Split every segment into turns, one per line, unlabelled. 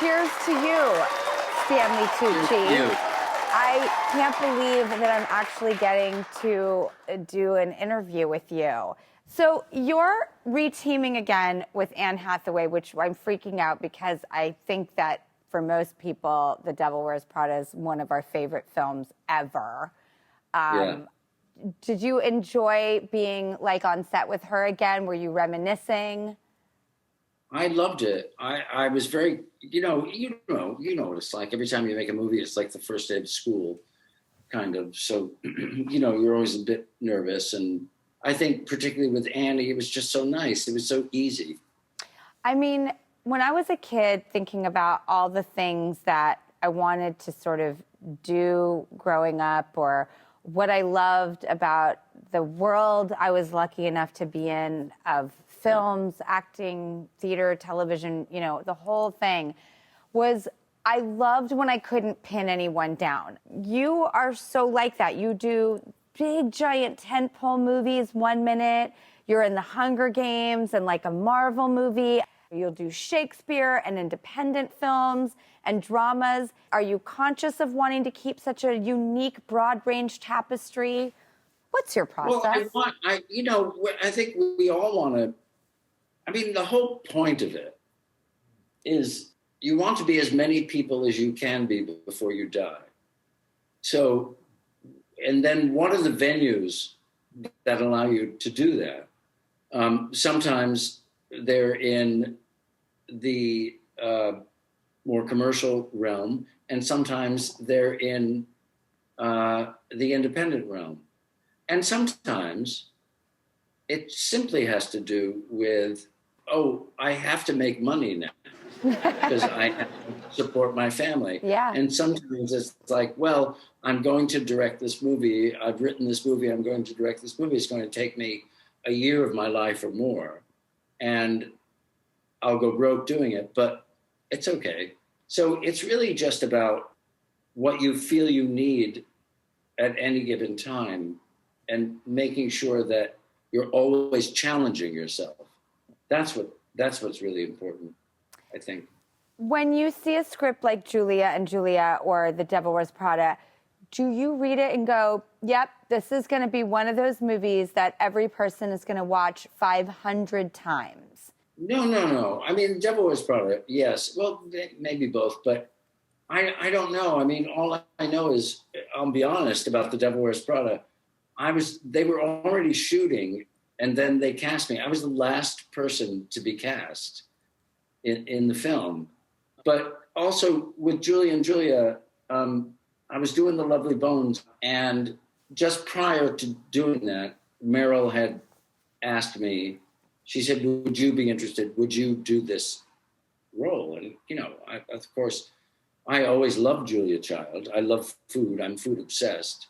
cheers to you, Stanley Tucci. I can't believe that I'm actually getting to do an interview with you. So you're reteaming again with Anne Hathaway, which I'm freaking out because I think that for most people, The Devil Wears Prada is one of our favorite films ever. Did you enjoy being like on set with her again? Were you reminiscing?
I loved it. I was very, you know what it's like. Every time you make a movie, it's like the first day of school, kind of. So, you're always a bit nervous. And I think particularly with Annie, it was just so nice. It was so easy.
I mean, when I was a kid thinking about all the things that I wanted to sort of do growing up or what I loved about the world I was lucky enough to be in of films, acting, theater, television, the whole thing was I loved when I couldn't pin anyone down. You are so like that. You do big, giant tentpole movies 1 minute. You're in the Hunger Games and like a Marvel movie. You'll do Shakespeare and independent films and dramas. Are you conscious of wanting to keep such a unique, broad-range tapestry? What's your process?
Well, I think we all want to. I mean, the whole point of it is you want to be as many people as you can be before you die. So, and then what are the venues that allow you to do that? Sometimes they're in the more commercial realm, and sometimes they're in the independent realm. And sometimes it simply has to do with, I have to make money now because I have to support my family.
Yeah.
And sometimes it's like, well, I'm going to direct this movie. I've written this movie. I'm going to direct this movie. It's going to take me a year of my life or more. And I'll go broke doing it, but it's okay. So it's really just about what you feel you need at any given time and making sure that you're always challenging yourself. That's what's really important, I think.
When you see a script like Julia and Julia or The Devil Wears Prada, do you read it and go, yep, this is going to be one of those movies that every person is going to watch 500 times?
No. I mean, Devil Wears Prada, yes. Well, maybe both, but I don't know. I mean, all I know is, I'll be honest about The Devil Wears Prada. They were already shooting, and then they cast me. I was the last person to be cast in the film. But also with Julia and Julia, I was doing The Lovely Bones, and just prior to doing that, Meryl had asked me, she said, would you be interested? Would you do this role? And, of course, I always loved Julia Child. I love food. I'm food obsessed.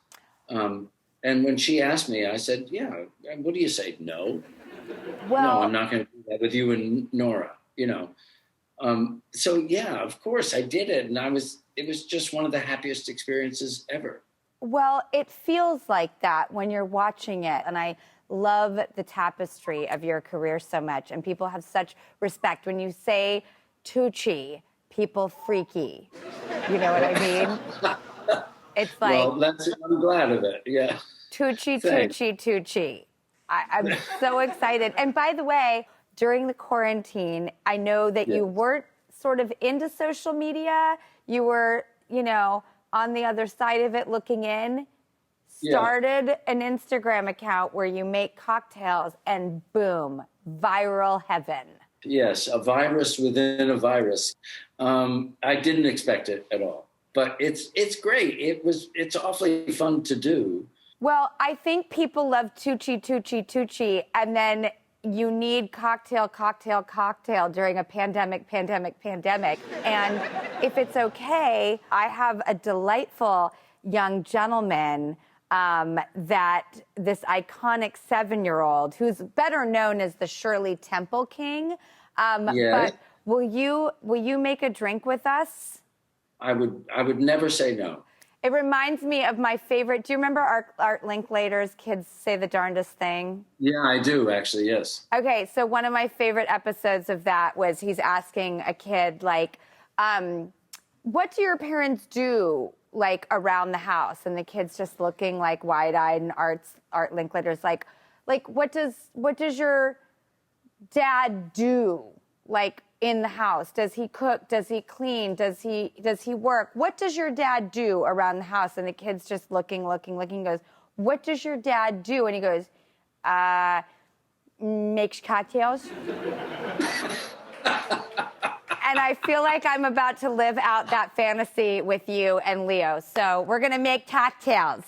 And when she asked me, I said, yeah, what do you say? No.
Well,
no, I'm not going to do that with you and Nora, So, yeah, of course I did it. And it was just one of the happiest experiences ever.
Well, it feels like that when you're watching it. And I love the tapestry of your career so much. And people have such respect. When you say Tucci, people freaky. You know what I mean? It's like,
well, I'm glad of it. Yeah.
Tucci,
Thanks.
Tucci. I'm so excited. And by the way, during the quarantine, I know that you weren't sort of into social media. You were, on the other side of it looking in. Started an Instagram account where you make cocktails and boom, viral heaven.
Yes, a virus within a virus. I didn't expect it at all. But it's great. It's awfully fun to do.
Well, I think people love Tucci, and then you need cocktail during a pandemic. And if it's okay, I have a delightful young gentleman that this iconic 7-year-old who's better known as the Shirley Temple King. But will you make a drink with us?
I would never say no.
It reminds me of my favorite. Do you remember Art Linklater's Kids Say the Darndest Thing?
Yeah, I do, actually, yes.
Okay, so one of my favorite episodes of that was he's asking a kid, like, What do your parents do, like, around the house? And the kid's just looking, like, wide-eyed, and Art Linkletter's like, what does your dad do, like, in the house? Does he cook? Does he clean? Does he work? What does your dad do around the house? And the kid's just looking, goes, what does your dad do? And he goes, makes cocktails. And I feel like I'm about to live out that fantasy with you and Leo. So we're going to make cocktails.